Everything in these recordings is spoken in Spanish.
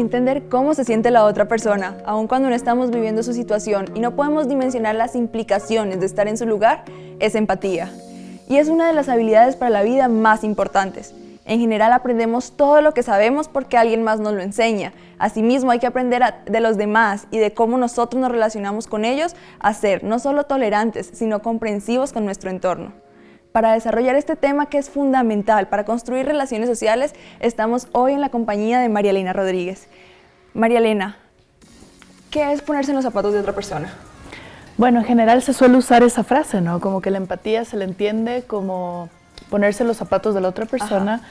Entender cómo se siente la otra persona, aun cuando no estamos viviendo su situación y no podemos dimensionar las implicaciones de estar en su lugar, es empatía. Y es una de las habilidades para la vida más importantes. En general aprendemos todo lo que sabemos porque alguien más nos lo enseña. Asimismo hay que aprender de los demás y de cómo nosotros nos relacionamos con ellos a ser no solo tolerantes, sino comprensivos con nuestro entorno. Para desarrollar este tema que es fundamental para construir relaciones sociales, estamos hoy en la compañía de María Elena Rodríguez. María Elena, ¿qué es ponerse en los zapatos de otra persona? Bueno, en general se suele usar esa frase, ¿no? Como que la empatía se le entiende como ponerse en los zapatos de la otra persona. Ajá.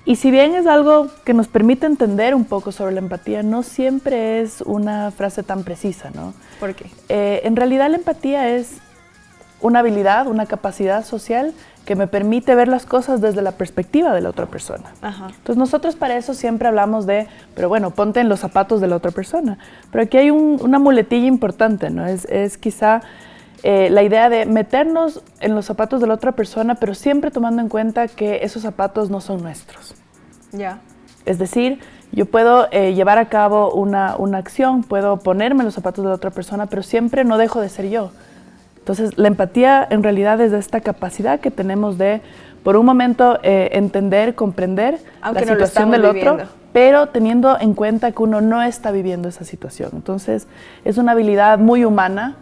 Y si bien es algo que nos permite entender un poco sobre la empatía, no siempre es una frase tan precisa, ¿no? ¿Por qué? En realidad la empatía es una habilidad, una capacidad social que me permite ver las cosas desde la perspectiva de la otra persona. Ajá. Entonces nosotros para eso siempre hablamos de, pero bueno, ponte en los zapatos de la otra persona. Pero aquí hay una muletilla importante, ¿no? Es quizá la idea de meternos en los zapatos de la otra persona, pero siempre tomando en cuenta que esos zapatos no son nuestros. Ya. Es decir, yo puedo llevar a cabo una acción, puedo ponerme en los zapatos de la otra persona, pero siempre no dejo de ser yo. Entonces, la empatía en realidad es esta capacidad que tenemos de, por un momento, entender, comprender aunque la situación del otro, pero teniendo en cuenta que uno no está viviendo esa situación. Entonces, es una habilidad muy humana,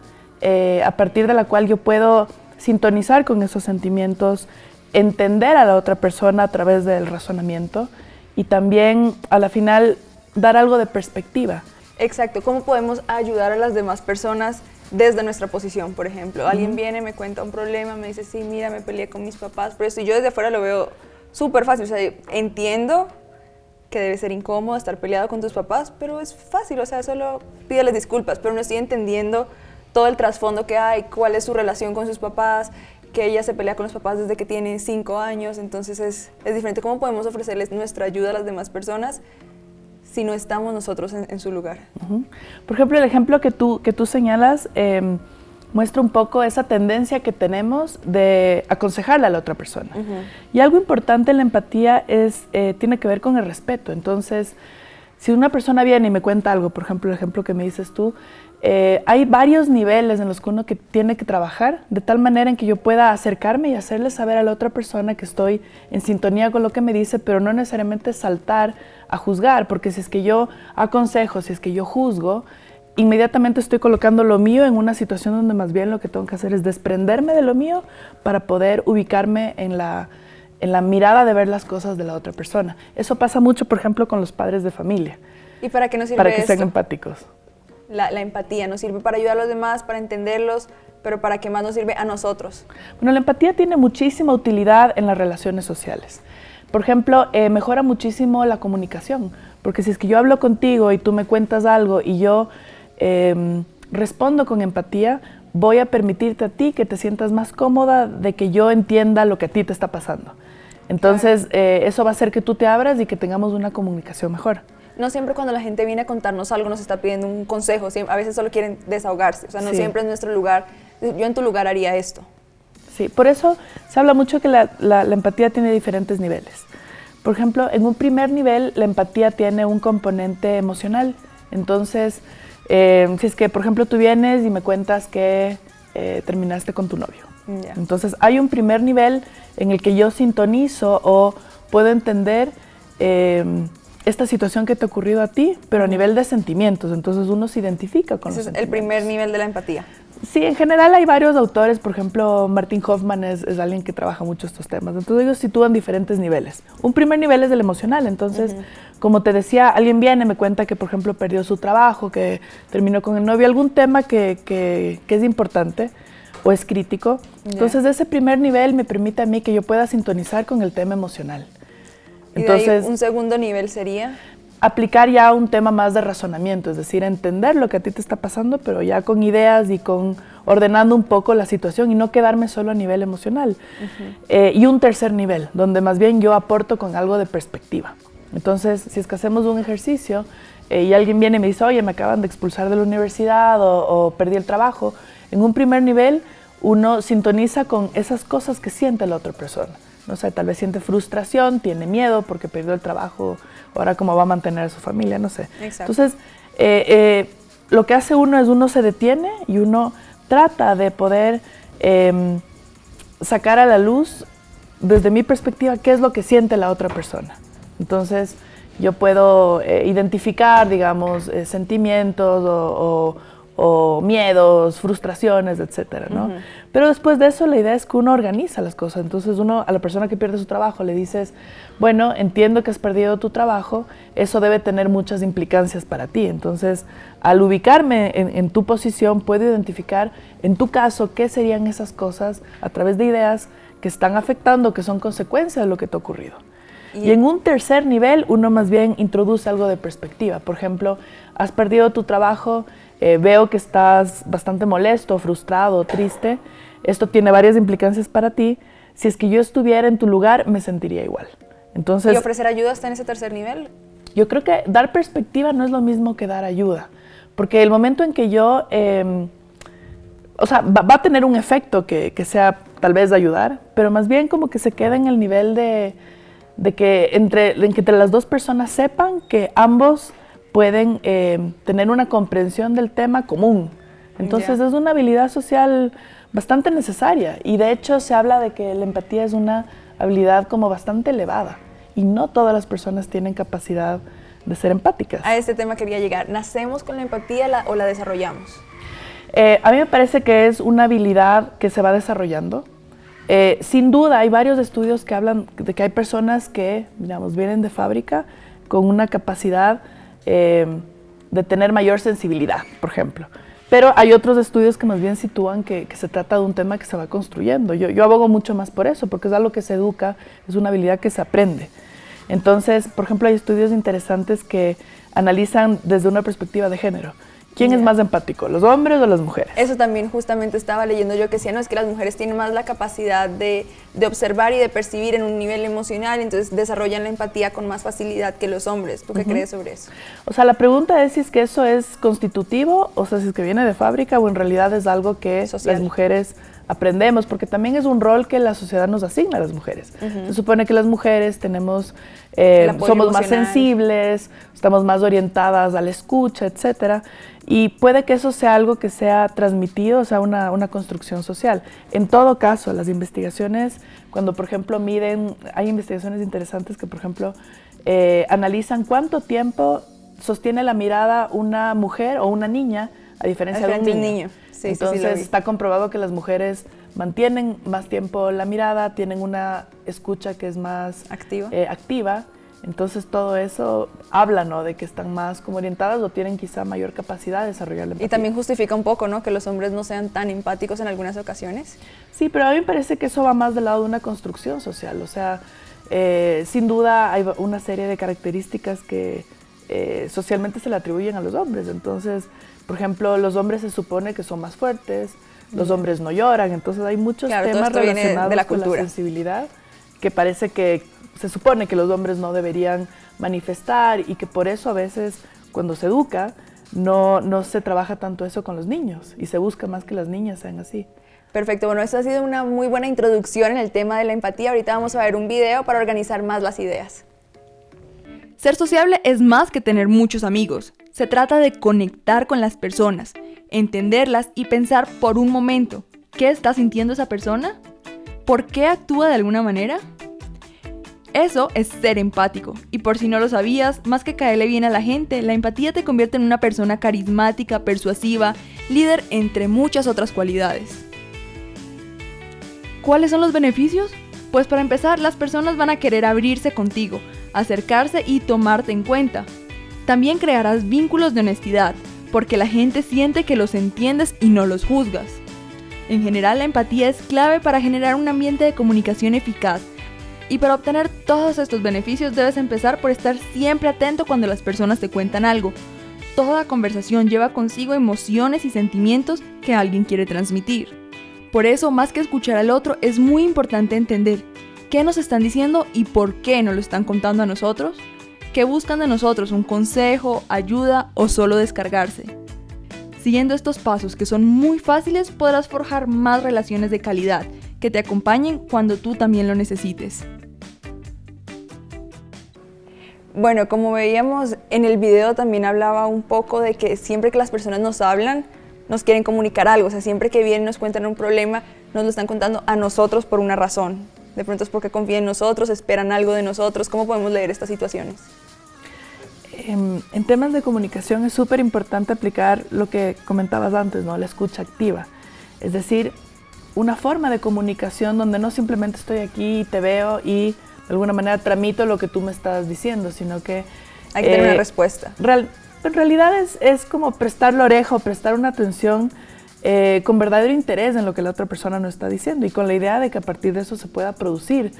a partir de la cual yo puedo sintonizar con esos sentimientos, entender a la otra persona a través del razonamiento y también, a la final, dar algo de perspectiva. Exacto. ¿Cómo podemos ayudar a las demás personas desde nuestra posición, por ejemplo? Alguien viene, me cuenta un problema, me dice, sí, mira, me peleé con mis papás, pero esto yo desde afuera lo veo súper fácil. O sea, entiendo que debe ser incómodo estar peleado con tus papás, pero es fácil, o sea, solo pídeles disculpas, pero no estoy entendiendo todo el trasfondo que hay, cuál es su relación con sus papás, que ella se pelea con los papás desde que tiene 5 años, entonces es diferente. ¿Cómo podemos ofrecerles nuestra ayuda a las demás personas si no estamos nosotros en su lugar? Por ejemplo, el ejemplo que tú señalas muestra un poco esa tendencia que tenemos de aconsejarle a la otra persona. Y algo importante en la empatía tiene que ver con el respeto. Entonces, si una persona viene y me cuenta algo, por ejemplo, el ejemplo que me dices tú, hay varios niveles en los que uno tiene que trabajar de tal manera en que yo pueda acercarme y hacerle saber a la otra persona que estoy en sintonía con lo que me dice, pero no necesariamente saltar a juzgar, porque si es que yo aconsejo, si es que yo juzgo, inmediatamente estoy colocando lo mío en una situación donde más bien lo que tengo que hacer es desprenderme de lo mío para poder ubicarme en la mirada de ver las cosas de la otra persona. Eso pasa mucho, por ejemplo, con los padres de familia. ¿Y para qué nos sirve Para que esto? sean empáticos. La empatía nos sirve para ayudar a los demás, para entenderlos, pero ¿para qué más nos sirve a nosotros? Bueno, la empatía tiene muchísima utilidad en las relaciones sociales. Por ejemplo, mejora muchísimo la comunicación, porque si es que yo hablo contigo y tú me cuentas algo y yo respondo con empatía, voy a permitirte a ti que te sientas más cómoda de que yo entienda lo que a ti te está pasando. Entonces, eso va a hacer que tú te abras y que tengamos una comunicación mejor. No siempre cuando la gente viene a contarnos algo nos está pidiendo un consejo, a veces solo quieren desahogarse, o sea, no siempre es nuestro lugar, yo en tu lugar haría esto. Sí, por eso se habla mucho que la empatía tiene diferentes niveles. Por ejemplo, en un primer nivel, la empatía tiene un componente emocional. Entonces, si es que, por ejemplo, tú vienes y me cuentas que terminaste con tu novio. Yeah. Entonces, hay un primer nivel en el que yo sintonizo o puedo entender esta situación que te ha ocurrido a ti, pero a nivel de sentimientos. Entonces, uno se identifica con los sentimientos. Es el primer nivel de la empatía. Sí, en general hay varios autores, por ejemplo, Martin Hoffman es alguien que trabaja mucho estos temas, entonces ellos sitúan diferentes niveles. Un primer nivel es el emocional, entonces, como te decía, alguien viene, me cuenta que, por ejemplo, perdió su trabajo, que terminó con el novio, algún tema que es importante o es crítico. Entonces, ese primer nivel me permite a mí que yo pueda sintonizar con el tema emocional. Entonces, ¿y de ahí un segundo nivel sería? Aplicar ya un tema más de razonamiento, es decir, entender lo que a ti te está pasando, pero ya con ideas y ordenando un poco la situación y no quedarme solo a nivel emocional. Y un tercer nivel, donde más bien yo aporto con algo de perspectiva. Entonces, si es que hacemos un ejercicio y alguien viene y me dice, oye, me acaban de expulsar de la universidad o perdí el trabajo, en un primer nivel uno sintoniza con esas cosas que siente la otra persona. no sé, tal vez siente frustración, tiene miedo porque perdió el trabajo, ahora cómo va a mantener a su familia, no sé. Exacto. Entonces, lo que hace uno es uno se detiene y uno trata de poder sacar a la luz, desde mi perspectiva, qué es lo que siente la otra persona. Entonces, yo puedo identificar, digamos, sentimientos o miedos, frustraciones, etcétera, ¿no? Pero después de eso, la idea es que uno organiza las cosas. Entonces, uno a la persona que pierde su trabajo le dices, bueno, entiendo que has perdido tu trabajo, eso debe tener muchas implicancias para ti. Entonces, al ubicarme en tu posición, puedo identificar, en tu caso, qué serían esas cosas a través de ideas que están afectando, que son consecuencia de lo que te ha ocurrido. Y en un tercer nivel, uno más bien introduce algo de perspectiva. Por ejemplo, has perdido tu trabajo, veo que estás bastante molesto, frustrado, triste. Esto tiene varias implicancias para ti. Si es que yo estuviera en tu lugar, me sentiría igual. Entonces, ¿y ofrecer ayuda está en ese tercer nivel? Yo creo que dar perspectiva no es lo mismo que dar ayuda. Porque el momento en que yo... o sea, va a tener un efecto que sea tal vez de ayudar, pero más bien como que se queda en el nivel de que entre las dos personas sepan que ambos pueden tener una comprensión del tema común. Entonces es una habilidad social bastante necesaria y de hecho se habla de que la empatía es una habilidad como bastante elevada y no todas las personas tienen capacidad de ser empáticas. A este tema quería llegar. ¿Nacemos con la empatía o la desarrollamos? A mí me parece que es una habilidad que se va desarrollando. Sin duda, hay varios estudios que hablan de que hay personas que, digamos, vienen de fábrica con una capacidad de tener mayor sensibilidad, por ejemplo. Pero hay otros estudios que más bien sitúan que se trata de un tema que se va construyendo. Yo abogo mucho más por eso, porque es algo que se educa, es una habilidad que se aprende. Entonces, por ejemplo, hay estudios interesantes que analizan desde una perspectiva de género. ¿Quién es más empático, los hombres o las mujeres? Eso también justamente estaba leyendo yo, que decía, no, es que las mujeres tienen más la capacidad de observar y de percibir en un nivel emocional, entonces desarrollan la empatía con más facilidad que los hombres. ¿Tú qué crees sobre eso? O sea, la pregunta es si es que eso es constitutivo, o sea, si es que viene de fábrica o en realidad es algo que las mujeres aprendemos, porque también es un rol que la sociedad nos asigna a las mujeres. Se supone que las mujeres tenemos, somos más sensibles, estamos más orientadas a la escucha, etcétera. Y puede que eso sea algo que sea transmitido, o sea, una construcción social. En todo caso, las investigaciones, cuando por ejemplo hay investigaciones interesantes que por ejemplo analizan cuánto tiempo sostiene la mirada una mujer o una niña a diferencia de un niño. Sí, entonces está comprobado que las mujeres mantienen más tiempo la mirada, tienen una escucha que es más activa. Entonces todo eso habla, ¿no?, de que están más como orientadas o tienen quizá mayor capacidad de desarrollar la empatía. Y también justifica un poco, ¿no?, que los hombres no sean tan empáticos en algunas ocasiones. Sí, pero a mí me parece que eso va más del lado de una construcción social. O sea, sin duda hay una serie de características que socialmente se le atribuyen a los hombres. Entonces, por ejemplo, los hombres se supone que son más fuertes, los hombres no lloran. Entonces hay muchos temas relacionados con la sensibilidad que parece que se supone que los hombres no deberían manifestar y que por eso a veces cuando se educa no se trabaja tanto eso con los niños y se busca más que las niñas sean así. Perfecto, bueno, esto ha sido una muy buena introducción en el tema de la empatía. Ahorita vamos a ver un video para organizar más las ideas. Ser sociable es más que tener muchos amigos. Se trata de conectar con las personas, entenderlas y pensar por un momento, ¿qué está sintiendo esa persona? ¿Por qué actúa de alguna manera? Eso es ser empático, y por si no lo sabías, más que caerle bien a la gente, la empatía te convierte en una persona carismática, persuasiva, líder, entre muchas otras cualidades. ¿Cuáles son los beneficios? Pues para empezar, las personas van a querer abrirse contigo, acercarse y tomarte en cuenta. También crearás vínculos de honestidad, porque la gente siente que los entiendes y no los juzgas. En general, la empatía es clave para generar un ambiente de comunicación eficaz. Y para obtener todos estos beneficios debes empezar por estar siempre atento cuando las personas te cuentan algo. Toda conversación lleva consigo emociones y sentimientos que alguien quiere transmitir. Por eso, más que escuchar al otro, es muy importante entender qué nos están diciendo y por qué nos lo están contando a nosotros, qué buscan de nosotros, un consejo, ayuda o solo descargarse. Siguiendo estos pasos que son muy fáciles, podrás forjar más relaciones de calidad que te acompañen cuando tú también lo necesites. Bueno, como veíamos en el video, también hablaba un poco de que siempre que las personas nos hablan, nos quieren comunicar algo. O sea, siempre que vienen y nos cuentan un problema, nos lo están contando a nosotros por una razón. De pronto es porque confían en nosotros, esperan algo de nosotros. ¿Cómo podemos leer estas situaciones? En temas de comunicación es súper importante aplicar lo que comentabas antes, ¿no? La escucha activa. Es decir, una forma de comunicación donde no simplemente estoy aquí y te veo y de alguna manera tramito lo que tú me estás diciendo, sino que... Hay que tener una respuesta. En realidad es como prestar la oreja o prestar una atención con verdadero interés en lo que la otra persona nos está diciendo y con la idea de que a partir de eso se pueda producir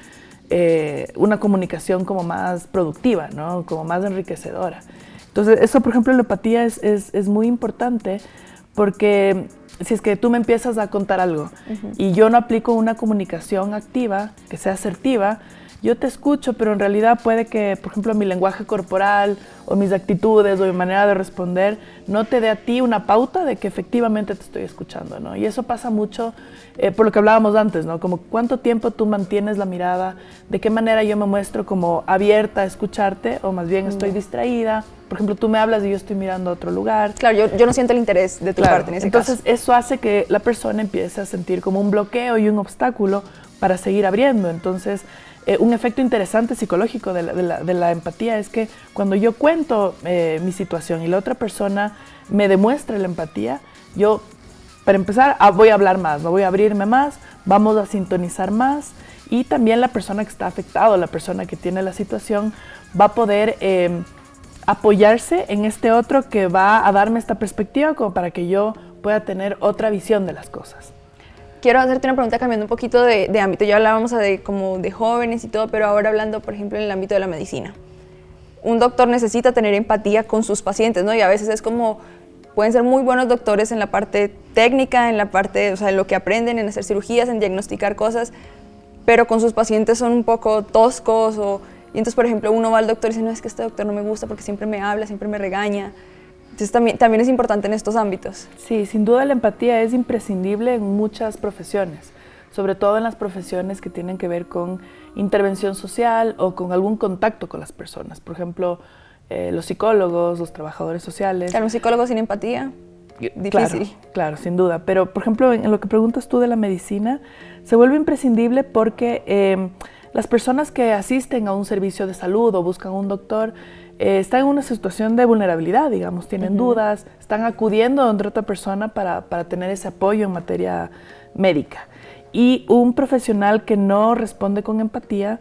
una comunicación como más productiva, ¿no? Como más enriquecedora. Entonces, eso, por ejemplo, la empatía es muy importante porque si es que tú me empiezas a contar algo y yo no aplico una comunicación activa, que sea asertiva, yo te escucho, pero en realidad puede que, por ejemplo, mi lenguaje corporal o mis actitudes o mi manera de responder no te dé a ti una pauta de que efectivamente te estoy escuchando, ¿no? Y eso pasa mucho por lo que hablábamos antes, ¿no? Como cuánto tiempo tú mantienes la mirada, de qué manera yo me muestro como abierta a escucharte o más bien estoy distraída. Por ejemplo, tú me hablas y yo estoy mirando a otro lugar. Claro, yo no siento el interés de tu parte en ese caso. Entonces, eso hace que la persona empiece a sentir como un bloqueo y un obstáculo para seguir abriendo. Entonces, un efecto interesante psicológico de la empatía es que cuando yo cuento mi situación y la otra persona me demuestra la empatía, yo, para empezar, voy a hablar más, voy a abrirme más, vamos a sintonizar más y también la persona que está afectada, la persona que tiene la situación, va a poder apoyarse en este otro que va a darme esta perspectiva como para que yo pueda tener otra visión de las cosas. Quiero hacerte una pregunta cambiando un poquito de ámbito. Ya hablábamos como de jóvenes y todo, pero ahora hablando, por ejemplo, en el ámbito de la medicina. Un doctor necesita tener empatía con sus pacientes, ¿no? Y a veces es como, pueden ser muy buenos doctores en la parte técnica, en la parte, o sea, en lo que aprenden, en hacer cirugías, en diagnosticar cosas, pero con sus pacientes son un poco toscos y entonces, por ejemplo, uno va al doctor y dice, no, es que este doctor no me gusta porque siempre me habla, siempre me regaña. Entonces también es importante en estos ámbitos. Sí, sin duda la empatía es imprescindible en muchas profesiones, sobre todo en las profesiones que tienen que ver con intervención social o con algún contacto con las personas. Por ejemplo, los psicólogos, los trabajadores sociales. Claro, un psicólogo sin empatía, difícil. Claro, sin duda. Pero, por ejemplo, en lo que preguntas tú de la medicina, se vuelve imprescindible porque las personas que asisten a un servicio de salud o buscan un doctor están en una situación de vulnerabilidad, digamos, tienen dudas, están acudiendo a otra persona para tener ese apoyo en materia médica. Y un profesional que no responde con empatía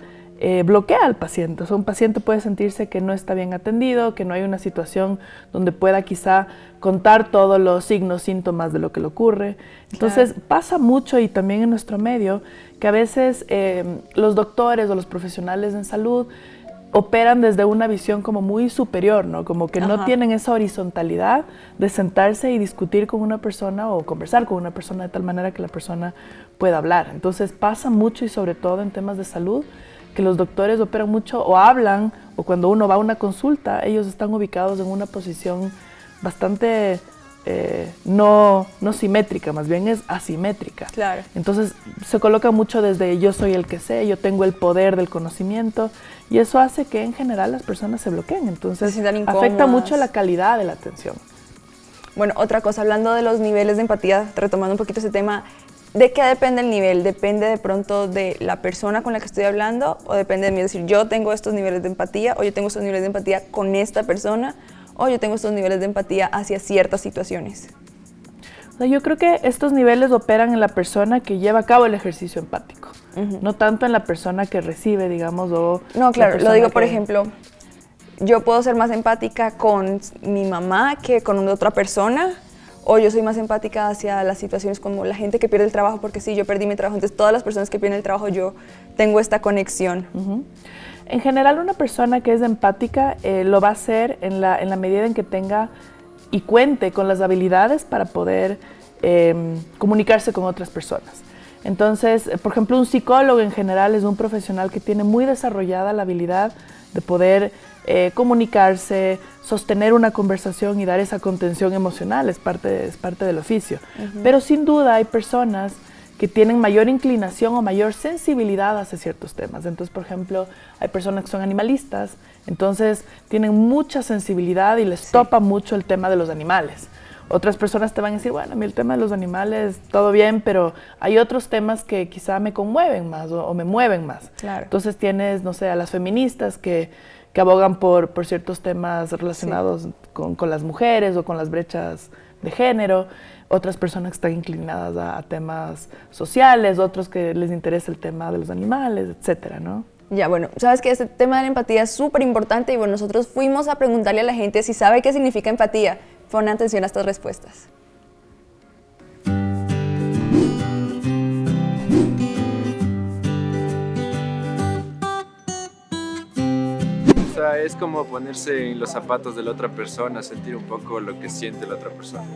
bloquea al paciente. O sea, un paciente puede sentirse que no está bien atendido, que no hay una situación donde pueda quizá contar todos los signos, síntomas de lo que le ocurre. Entonces pasa mucho y también en nuestro medio que a veces los doctores o los profesionales en salud operan desde una visión como muy superior, ¿no? Como que no tienen esa horizontalidad de sentarse y discutir con una persona o conversar con una persona de tal manera que la persona pueda hablar. Entonces pasa mucho y sobre todo en temas de salud que los doctores operan mucho o hablan o cuando uno va a una consulta ellos están ubicados en una posición bastante no simétrica, más bien es asimétrica. Claro. Entonces se coloca mucho desde yo soy el que sé, yo tengo el poder del conocimiento y eso hace que en general las personas se bloqueen. Entonces afecta mucho la calidad de la atención. Bueno, otra cosa, hablando de los niveles de empatía, retomando un poquito ese tema, ¿de qué depende el nivel? ¿Depende de pronto de la persona con la que estoy hablando o depende de mí? Es decir, yo tengo estos niveles de empatía o yo tengo estos niveles de empatía con esta persona o yo tengo estos niveles de empatía hacia ciertas situaciones. O sea, yo creo que estos niveles operan en la persona que lleva a cabo el ejercicio empático, no tanto en la persona que recibe, digamos, o... No, claro, lo digo, por ejemplo, yo puedo ser más empática con mi mamá que con otra persona, o yo soy más empática hacia las situaciones como la gente que pierde el trabajo, porque sí, yo perdí mi trabajo, entonces todas las personas que pierden el trabajo, yo tengo esta conexión. En general, una persona que es empática lo va a hacer en la medida en que tenga y cuente con las habilidades para poder comunicarse con otras personas. Entonces, por ejemplo, un psicólogo en general es un profesional que tiene muy desarrollada la habilidad de poder comunicarse, sostener una conversación y dar esa contención emocional, es parte del oficio. Pero sin duda hay personas que tienen mayor inclinación o mayor sensibilidad hacia ciertos temas. Entonces, por ejemplo, hay personas que son animalistas, entonces tienen mucha sensibilidad y les topa mucho el tema de los animales. Otras personas te van a decir, bueno, a mí el tema de los animales, todo bien, pero hay otros temas que quizá me conmueven más o me mueven más. Claro. Entonces tienes, no sé, a las feministas que abogan por ciertos temas relacionados con las mujeres o con las brechas de género. Otras personas que están inclinadas a temas sociales, otros que les interesa el tema de los animales, etcétera, ¿no? Ya, bueno, sabes que este tema de la empatía es súper importante y bueno, nosotros fuimos a preguntarle a la gente si sabe qué significa empatía. Pon atención a estas respuestas. O sea, es como ponerse en los zapatos de la otra persona, sentir un poco lo que siente la otra persona.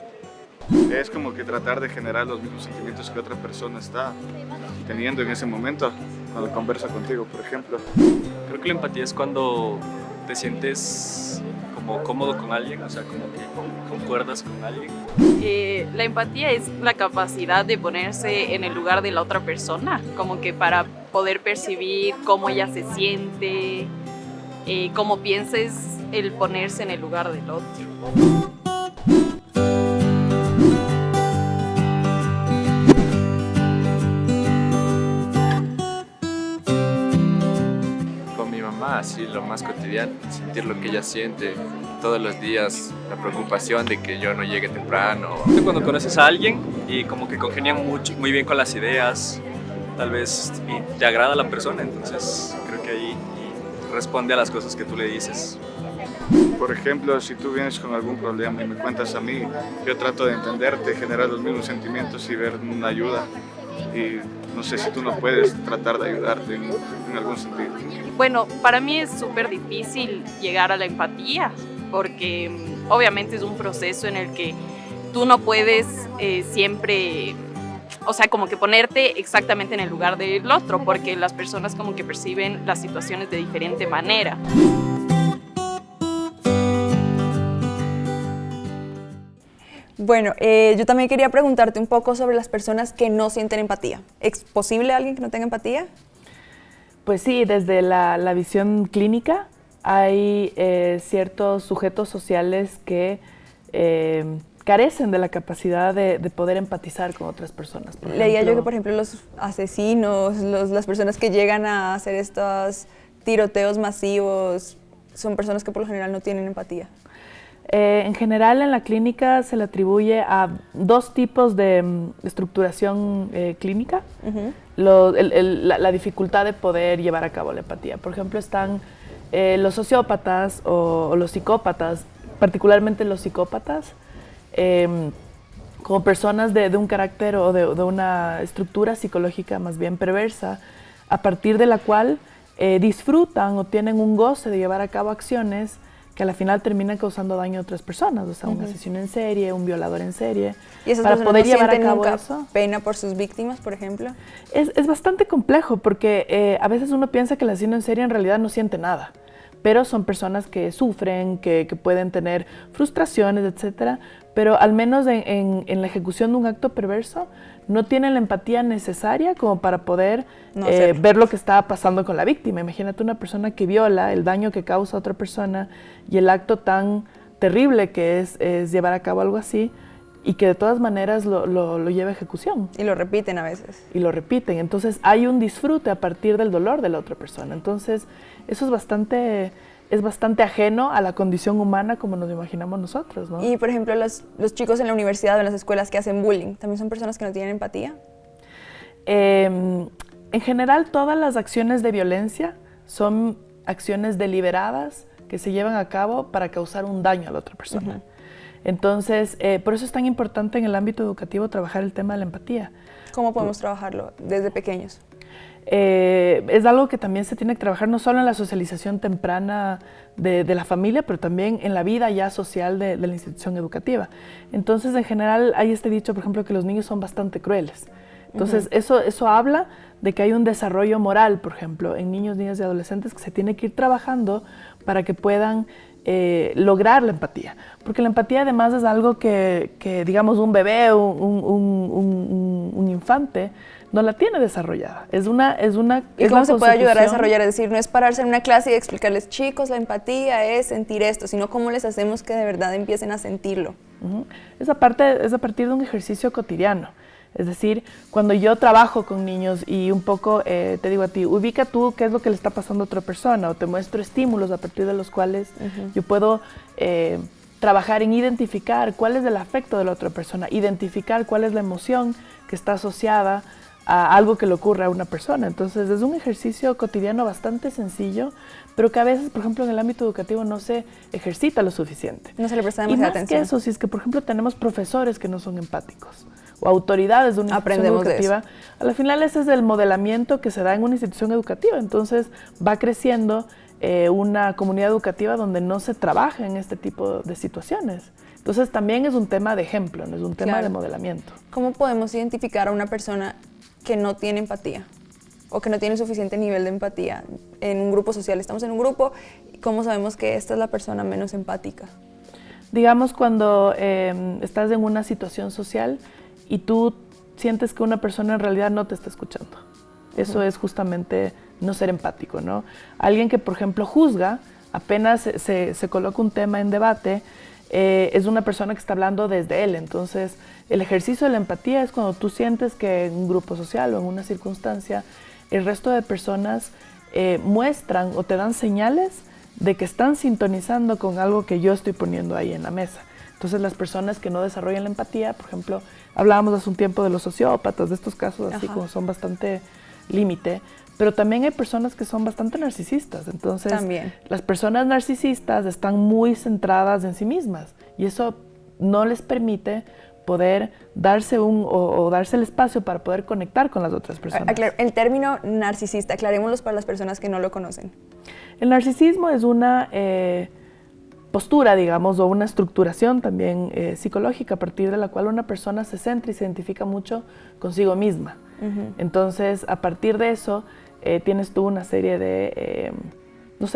Es como que tratar de generar los mismos sentimientos que otra persona está teniendo en ese momento, cuando conversa contigo, por ejemplo. Creo que la empatía es cuando te sientes como cómodo con alguien, o sea, como que concuerdas con alguien. La empatía es la capacidad de ponerse en el lugar de la otra persona, como que para poder percibir cómo ella se siente, cómo pienses el ponerse en el lugar del otro. Así lo más cotidiano, sentir lo que ella siente todos los días, la preocupación de que yo no llegue temprano. Cuando conoces a alguien y como que congenian muy bien con las ideas, tal vez y te agrada la persona, entonces creo que ahí responde a las cosas que tú le dices. Por ejemplo, si tú vienes con algún problema y me cuentas a mí, yo trato de entenderte, generar los mismos sentimientos y ver una ayuda. Y no sé si tú no puedes tratar de ayudarte en algún sentido. Bueno, para mí es súper difícil llegar a la empatía porque obviamente es un proceso en el que tú no puedes siempre, o sea, como que ponerte exactamente en el lugar del otro porque las personas como que perciben las situaciones de diferente manera. Bueno, yo también quería preguntarte un poco sobre las personas que no sienten empatía. ¿Es posible alguien que no tenga empatía? Pues sí, desde la visión clínica hay ciertos sujetos sociales que carecen de la capacidad de poder empatizar con otras personas. Leía yo que, por ejemplo, los asesinos, las personas que llegan a hacer estos tiroteos masivos, son personas que por lo general no tienen empatía. En general, en la clínica se le atribuye a dos tipos de estructuración clínica, la dificultad de poder llevar a cabo la empatía. Por ejemplo, están los sociópatas o los psicópatas, particularmente los psicópatas, como personas de un carácter o de una estructura psicológica más bien perversa, a partir de la cual disfrutan o tienen un goce de llevar a cabo acciones que a la final terminan causando daño a otras personas, o sea, un asesino en serie, un violador en serie. ¿Y esas para personas poder no llevar a sienten cabo nunca eso, pena por sus víctimas, por ejemplo? Es bastante complejo porque a veces uno piensa que el asesino en serie en realidad no siente nada, pero son personas que sufren, que pueden tener frustraciones, etcétera, pero al menos en la ejecución de un acto perverso no tienen la empatía necesaria como para poder ver lo que está pasando con la víctima. Imagínate una persona que viola, el daño que causa a otra persona y el acto tan terrible que es llevar a cabo algo así y que de todas maneras lo lleva a ejecución. Y lo repiten a veces. Y lo repiten. Entonces hay un disfrute a partir del dolor de la otra persona. Entonces eso es bastante ajeno a la condición humana como nos imaginamos nosotros, ¿no? Y, por ejemplo, los chicos en la universidad o en las escuelas que hacen bullying, ¿también son personas que no tienen empatía? En general, todas las acciones de violencia son acciones deliberadas que se llevan a cabo para causar un daño a la otra persona. Entonces, por eso es tan importante en el ámbito educativo trabajar el tema de la empatía. ¿Cómo podemos trabajarlo desde pequeños? Es algo que también se tiene que trabajar no solo en la socialización temprana de la familia, pero también en la vida ya social de la institución educativa. Entonces, en general, hay este dicho, por ejemplo, que los niños son bastante crueles. Entonces, eso habla de que hay un desarrollo moral, por ejemplo, en niños, niñas y adolescentes que se tiene que ir trabajando para que puedan lograr la empatía. Porque la empatía además es algo que digamos, un bebé, un infante no la tiene desarrollada. ¿Y cómo se puede ayudar a desarrollar? Es decir, no es pararse en una clase y explicarles, chicos, la empatía es sentir esto, sino cómo les hacemos que de verdad empiecen a sentirlo. Es a partir de un ejercicio cotidiano. Es decir, cuando yo trabajo con niños y un poco te digo a ti, ubica tú qué es lo que le está pasando a otra persona, o te muestro estímulos a partir de los cuales yo puedo trabajar en identificar cuál es el afecto de la otra persona, identificar cuál es la emoción que está asociada a algo que le ocurre a una persona. Entonces es un ejercicio cotidiano bastante sencillo, pero que a veces, por ejemplo, en el ámbito educativo no se ejercita lo suficiente. No se le presta demasiada atención. Y más que eso, si es que, por ejemplo, tenemos profesores que no son empáticos, o autoridades de una institución educativa, a la final ese es el modelamiento que se da en una institución educativa. Entonces va creciendo una comunidad educativa donde no se trabaja en este tipo de situaciones. Entonces también es un tema de ejemplo, no es un tema de modelamiento. ¿Cómo podemos identificar a una persona que no tiene empatía o que no tiene suficiente nivel de empatía en un grupo social? Estamos en un grupo, ¿cómo sabemos que esta es la persona menos empática? Digamos, cuando estás en una situación social y tú sientes que una persona en realidad no te está escuchando. Eso es justamente no ser empático, ¿no? Alguien que, por ejemplo, juzga, apenas se coloca un tema en debate, es una persona que está hablando desde él. Entonces, el ejercicio de la empatía es cuando tú sientes que en un grupo social o en una circunstancia, el resto de personas muestran o te dan señales de que están sintonizando con algo que yo estoy poniendo ahí en la mesa. Entonces, las personas que no desarrollan la empatía, por ejemplo, hablábamos hace un tiempo de los sociópatas, de estos casos así como son bastante límite, pero también hay personas que son bastante narcisistas. Entonces, las personas narcisistas están muy centradas en sí mismas y eso no les permite poder darse darse el espacio para poder conectar con las otras personas. El término narcisista, aclarémoslo para las personas que no lo conocen. El narcisismo es una postura, digamos, o una estructuración también psicológica a partir de la cual una persona se centra y se identifica mucho consigo misma. Entonces, a partir de eso, tienes tú una serie de,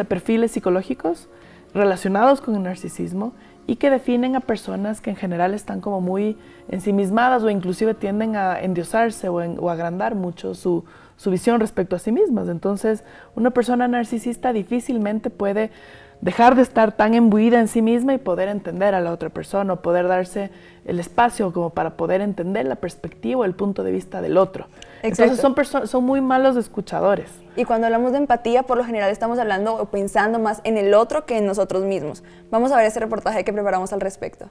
perfiles psicológicos relacionados con el narcisismo y que definen a personas que en general están como muy ensimismadas o inclusive tienden a endiosarse o agrandar mucho su visión respecto a sí mismas. Entonces, una persona narcisista difícilmente puede dejar de estar tan imbuida en sí misma y poder entender a la otra persona, o poder darse el espacio como para poder entender la perspectiva, el punto de vista del otro. Exacto. Entonces son muy malos escuchadores. Y cuando hablamos de empatía, por lo general estamos hablando o pensando más en el otro que en nosotros mismos. Vamos a ver ese reportaje que preparamos al respecto.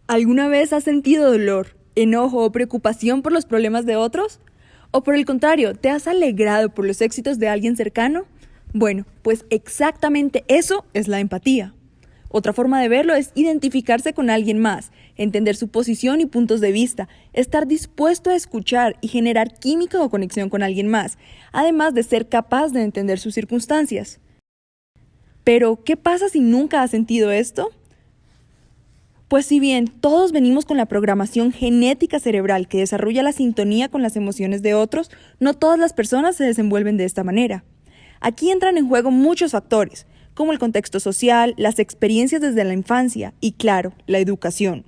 ¿Alguna vez has sentido dolor, enojo o preocupación por los problemas de otros? ¿O por el contrario, te has alegrado por los éxitos de alguien cercano? Bueno, pues exactamente eso es la empatía. Otra forma de verlo es identificarse con alguien más, entender su posición y puntos de vista, estar dispuesto a escuchar y generar química o conexión con alguien más, además de ser capaz de entender sus circunstancias. Pero, ¿qué pasa si nunca has sentido esto? Pues si bien todos venimos con la programación genética cerebral que desarrolla la sintonía con las emociones de otros, no todas las personas se desenvuelven de esta manera. Aquí entran en juego muchos factores, como el contexto social, las experiencias desde la infancia y, claro, la educación.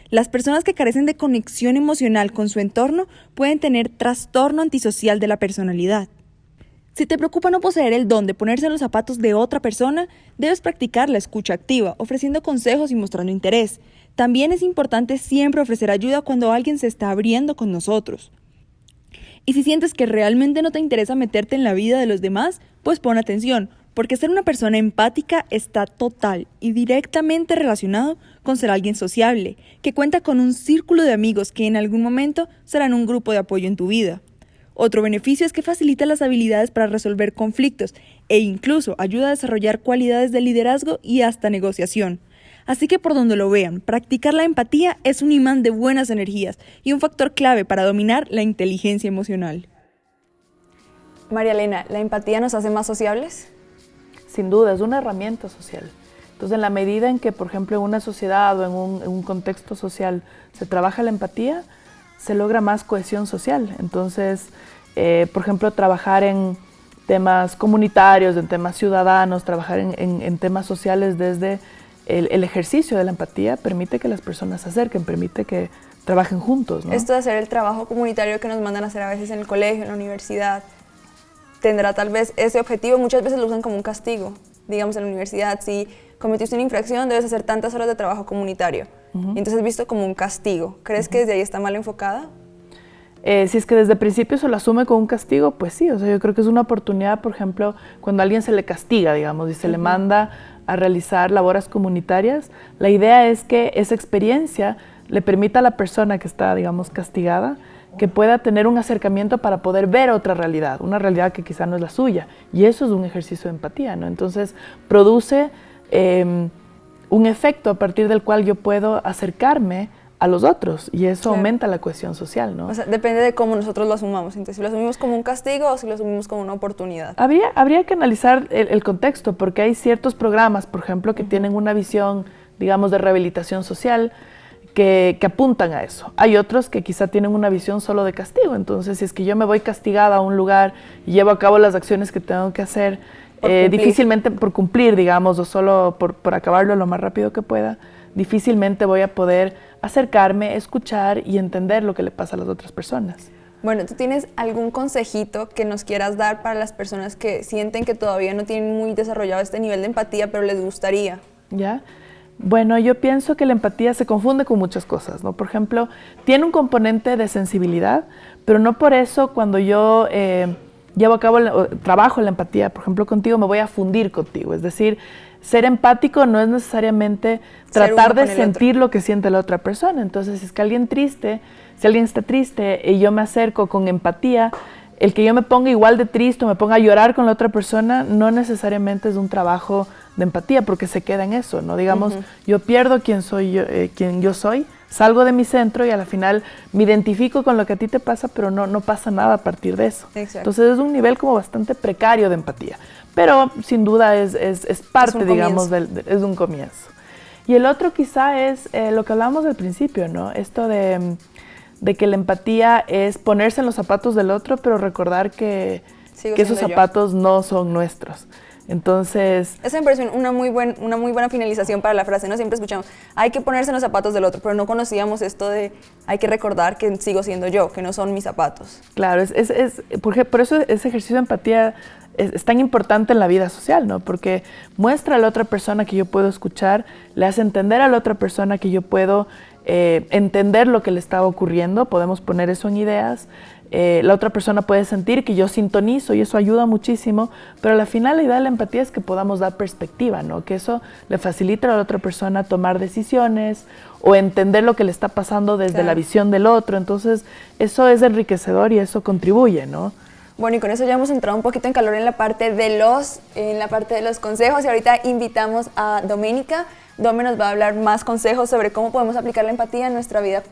Las personas que carecen de conexión emocional con su entorno pueden tener trastorno antisocial de la personalidad. Si te preocupa no poseer el don de ponerse en los zapatos de otra persona, debes practicar la escucha activa, ofreciendo consejos y mostrando interés. También es importante siempre ofrecer ayuda cuando alguien se está abriendo con nosotros. Y si sientes que realmente no te interesa meterte en la vida de los demás, pues pon atención, porque ser una persona empática está total y directamente relacionado con ser alguien sociable, que cuenta con un círculo de amigos que en algún momento serán un grupo de apoyo en tu vida. Otro beneficio es que facilita las habilidades para resolver conflictos e incluso ayuda a desarrollar cualidades de liderazgo y hasta negociación. Así que por donde lo vean, practicar la empatía es un imán de buenas energías y un factor clave para dominar la inteligencia emocional. María Elena, ¿la empatía nos hace más sociables? Sin duda, es una herramienta social. Entonces, en la medida en que, por ejemplo, en una sociedad o en un contexto social se trabaja la empatía, se logra más cohesión social. Entonces, por ejemplo, trabajar en temas comunitarios, en temas ciudadanos, trabajar en temas sociales desde el ejercicio de la empatía permite que las personas se acerquen, permite que trabajen juntos, ¿no? Esto de hacer el trabajo comunitario que nos mandan a hacer a veces en el colegio, en la universidad, tendrá tal vez ese objetivo. Muchas veces lo usan como un castigo. Digamos, en la universidad, si cometiste una infracción, debes hacer tantas horas de trabajo comunitario. Entonces es visto como un castigo. ¿Crees que desde ahí está mal enfocada? Si es que desde el principio se lo asume como un castigo, pues sí. O sea, yo creo que es una oportunidad, por ejemplo, cuando a alguien se le castiga, digamos, y se le manda a realizar labores comunitarias, la idea es que esa experiencia le permita a la persona que está, digamos, castigada, que pueda tener un acercamiento para poder ver otra realidad, una realidad que quizá no es la suya. Y eso es un ejercicio de empatía, ¿no? Entonces, produce un efecto a partir del cual yo puedo acercarme a los otros, y eso aumenta la cohesión social, ¿no? O sea, depende de cómo nosotros lo asumamos. Entonces, si lo asumimos como un castigo o si lo asumimos como una oportunidad. Habría que analizar el contexto, porque hay ciertos programas, por ejemplo, que tienen una visión, digamos, de rehabilitación social, que apuntan a eso. Hay otros que quizá tienen una visión solo de castigo. Entonces, si es que yo me voy castigada a un lugar y llevo a cabo las acciones que tengo que hacer, difícilmente por cumplir, digamos, o solo por acabarlo lo más rápido que pueda, difícilmente voy a poder acercarme, escuchar y entender lo que le pasa a las otras personas. Bueno, ¿tú tienes algún consejito que nos quieras dar para las personas que sienten que todavía no tienen muy desarrollado este nivel de empatía, pero les gustaría? ¿Ya? Bueno, yo pienso que la empatía se confunde con muchas cosas, ¿no? Por ejemplo, tiene un componente de sensibilidad, pero no por eso cuando yo llevo a cabo, trabajo la empatía, por ejemplo, contigo, me voy a fundir contigo. Es decir, ser empático no es necesariamente tratar de sentir lo que siente la otra persona. Entonces, si es que alguien está triste y yo me acerco con empatía, el que yo me ponga igual de triste o me ponga a llorar con la otra persona no necesariamente es un trabajo de empatía, porque se queda en eso, ¿no? Digamos, yo pierdo quien yo soy, salgo de mi centro y a la final me identifico con lo que a ti te pasa, pero no pasa nada a partir de eso. Exacto. Entonces es un nivel como bastante precario de empatía, pero sin duda es parte, digamos, es un comienzo. Y el otro quizá es lo que hablábamos al principio, ¿no? Esto de que la empatía es ponerse en los zapatos del otro, pero recordar que esos zapatos no son nuestros. Entonces... Esa me parece una muy buena finalización para la frase, ¿no? Siempre escuchamos, hay que ponerse en los zapatos del otro, pero no conocíamos esto de, hay que recordar que sigo siendo yo, que no son mis zapatos. Claro, por eso ese ejercicio de empatía es tan importante en la vida social, ¿no? Porque muestra a la otra persona que yo puedo escuchar, le hace entender a la otra persona que yo puedo entender lo que le está ocurriendo, podemos poner eso en ideas. La otra persona puede sentir que yo sintonizo y eso ayuda muchísimo, pero al final la idea de la empatía es que podamos dar perspectiva, ¿no? Que eso le facilita a la otra persona tomar decisiones o entender lo que le está pasando desde la visión del otro. Entonces eso es enriquecedor y eso contribuye, ¿no? Bueno, y con eso ya hemos entrado un poquito en calor en la parte de los consejos, y ahorita invitamos a Doménica. Dome nos va a hablar más consejos sobre cómo podemos aplicar la empatía en nuestra vida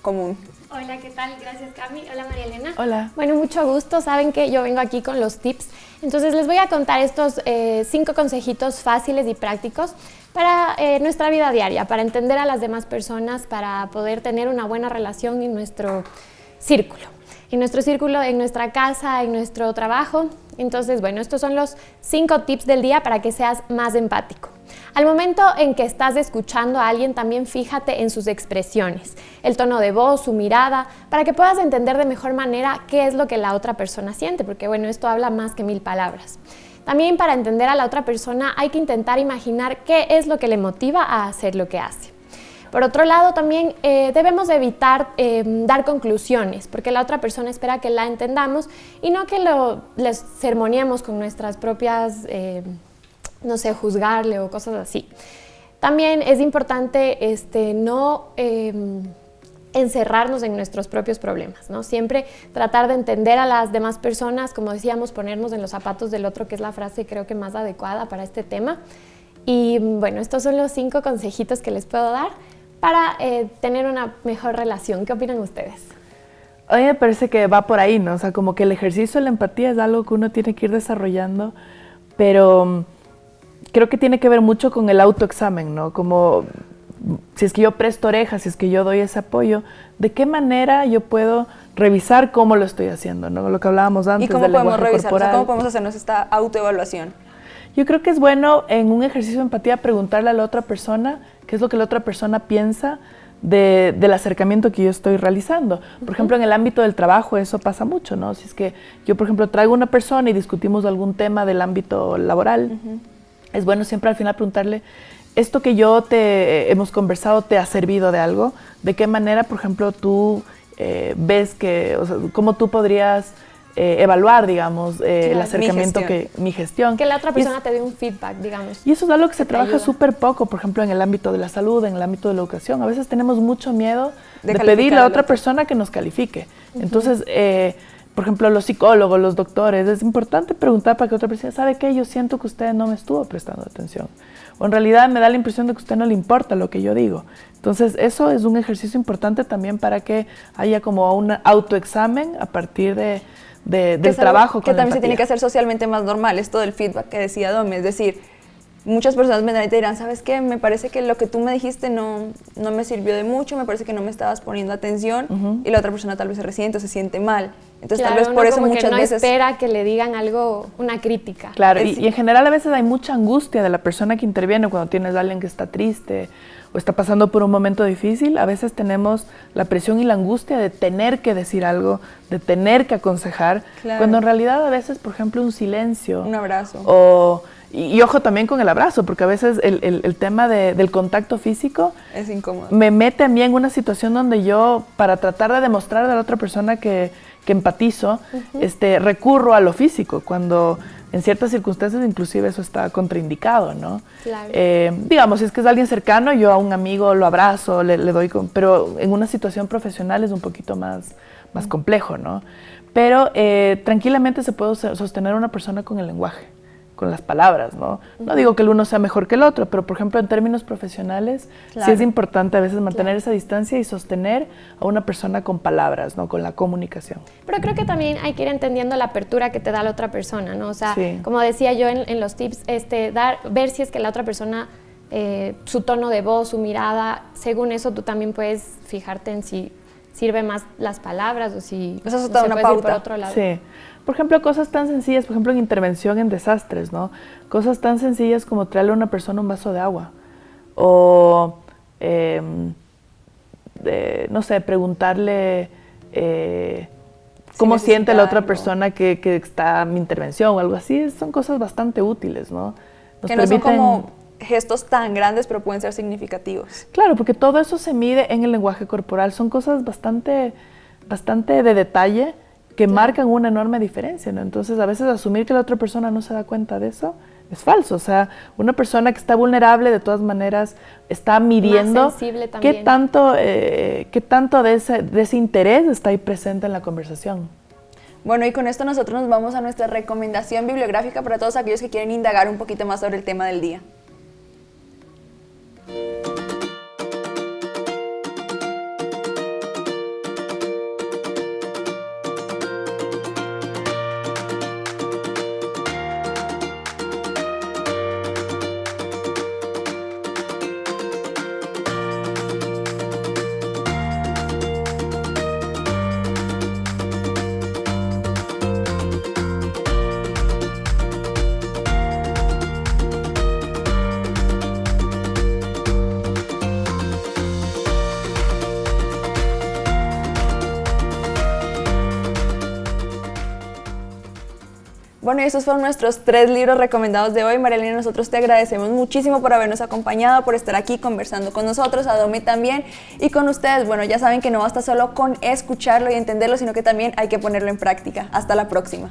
común. Hola, ¿qué tal? Gracias, Cami. Hola, María Elena. Hola. Bueno, mucho gusto. Saben que yo vengo aquí con los tips. Entonces, les voy a contar estos 5 consejitos fáciles y prácticos para nuestra vida diaria, para entender a las demás personas, para poder tener una buena relación en nuestro círculo. En nuestra casa, en nuestro trabajo. Entonces, bueno, estos son los 5 tips del día para que seas más empático. Al momento en que estás escuchando a alguien, también fíjate en sus expresiones, el tono de voz, su mirada, para que puedas entender de mejor manera qué es lo que la otra persona siente, porque bueno, esto habla más que 1000 palabras. También para entender a la otra persona hay que intentar imaginar qué es lo que le motiva a hacer lo que hace. Por otro lado, también debemos evitar dar conclusiones, porque la otra persona espera que la entendamos y no que les sermoneemos con nuestras propias, no sé, juzgarle o cosas así. También es importante no encerrarnos en nuestros propios problemas, ¿no? Siempre tratar de entender a las demás personas, como decíamos, ponernos en los zapatos del otro, que es la frase creo que más adecuada para este tema. Y bueno, estos son los 5 consejitos que les puedo dar para tener una mejor relación. ¿Qué opinan ustedes? A mí me parece que va por ahí, ¿no? O sea, como que el ejercicio de la empatía es algo que uno tiene que ir desarrollando, pero creo que tiene que ver mucho con el autoexamen, ¿no? Como si es que yo presto orejas, si es que yo doy ese apoyo, ¿de qué manera yo puedo revisar cómo lo estoy haciendo, ¿no? Lo que hablábamos antes del lenguaje corporal. ¿Y cómo podemos revisar? ¿Cómo podemos hacernos esta autoevaluación? Yo creo que es bueno en un ejercicio de empatía preguntarle a la otra persona qué es lo que la otra persona piensa del acercamiento que yo estoy realizando. Por ejemplo, en el ámbito del trabajo eso pasa mucho, ¿no? Si es que yo, por ejemplo, traigo una persona y discutimos algún tema del ámbito laboral, es bueno siempre al final preguntarle, ¿esto que hemos conversado te ha servido de algo? ¿De qué manera, por ejemplo, tú ves que, o sea, cómo tú podrías evaluar, digamos, el acercamiento mi gestión? Que la otra persona te dé un feedback, digamos. Y eso es algo que se trabaja súper poco, por ejemplo, en el ámbito de la salud, en el ámbito de la educación. A veces tenemos mucho miedo de pedirle a otra persona que nos califique. Entonces, por ejemplo, los psicólogos, los doctores, es importante preguntar para que otra persona, ¿sabe qué? Yo siento que usted no me estuvo prestando atención. O en realidad me da la impresión de que a usted no le importa lo que yo digo. Entonces, eso es un ejercicio importante también para que haya como un autoexamen a partir del trabajo. Que también se tiene que hacer socialmente más normal, esto del feedback que decía Domi, es decir, muchas personas vendrán y te dirán, ¿sabes qué? Me parece que lo que tú me dijiste no me sirvió de mucho, me parece que no me estabas poniendo atención, y la otra persona tal vez se resiente o se siente mal. Entonces claro, tal vez por eso como muchas que no veces espera que le digan algo, una crítica. Claro, y en general a veces hay mucha angustia de la persona que interviene cuando tienes a alguien que está triste o está pasando por un momento difícil. A veces tenemos la presión y la angustia de tener que decir algo, de tener que aconsejar, cuando en realidad a veces, por ejemplo, un silencio, un abrazo, y ojo también con el abrazo, porque a veces el tema del contacto físico es incómodo. Me mete a mí en una situación donde yo, para tratar de demostrar a la otra persona que empatizo, recurro a lo físico, cuando en ciertas circunstancias inclusive eso está contraindicado, ¿no? Claro. Digamos, si es que es alguien cercano, yo a un amigo lo abrazo, le doy, pero en una situación profesional es un poquito más complejo, ¿no? Pero tranquilamente se puede sostener a una persona con el lenguaje, con las palabras, ¿no? No digo que el uno sea mejor que el otro, pero por ejemplo en términos profesionales sí es importante a veces mantener esa distancia y sostener a una persona con palabras, ¿no? Con la comunicación. Pero creo que también hay que ir entendiendo la apertura que te da la otra persona, ¿no? O sea, como decía yo en los tips, ver si es que la otra persona, su tono de voz, su mirada, según eso tú también puedes fijarte en si sirve más las palabras o si eso es toda una pauta. Ir por otro lado. Sí. Por ejemplo, cosas tan sencillas, por ejemplo, en intervención en desastres, ¿no? Cosas tan sencillas como traerle a una persona un vaso de agua. O, no sé, preguntarle cómo siente la otra persona que está en mi intervención o algo así. Son cosas bastante útiles, ¿no? Que no son como gestos tan grandes, pero pueden ser significativos. Claro, porque todo eso se mide en el lenguaje corporal. Son cosas bastante de detalle que marcan una enorme diferencia, ¿no? Entonces, a veces asumir que la otra persona no se da cuenta de eso es falso. O sea, una persona que está vulnerable, de todas maneras, está midiendo qué tanto de ese interés está ahí presente en la conversación. Bueno, y con esto nosotros nos vamos a nuestra recomendación bibliográfica para todos aquellos que quieren indagar un poquito más sobre el tema del día. Bueno, y esos fueron nuestros 3 libros recomendados de hoy. María Elena, nosotros te agradecemos muchísimo por habernos acompañado, por estar aquí conversando con nosotros, a Domi también, y con ustedes. Bueno, ya saben que no basta solo con escucharlo y entenderlo, sino que también hay que ponerlo en práctica. Hasta la próxima.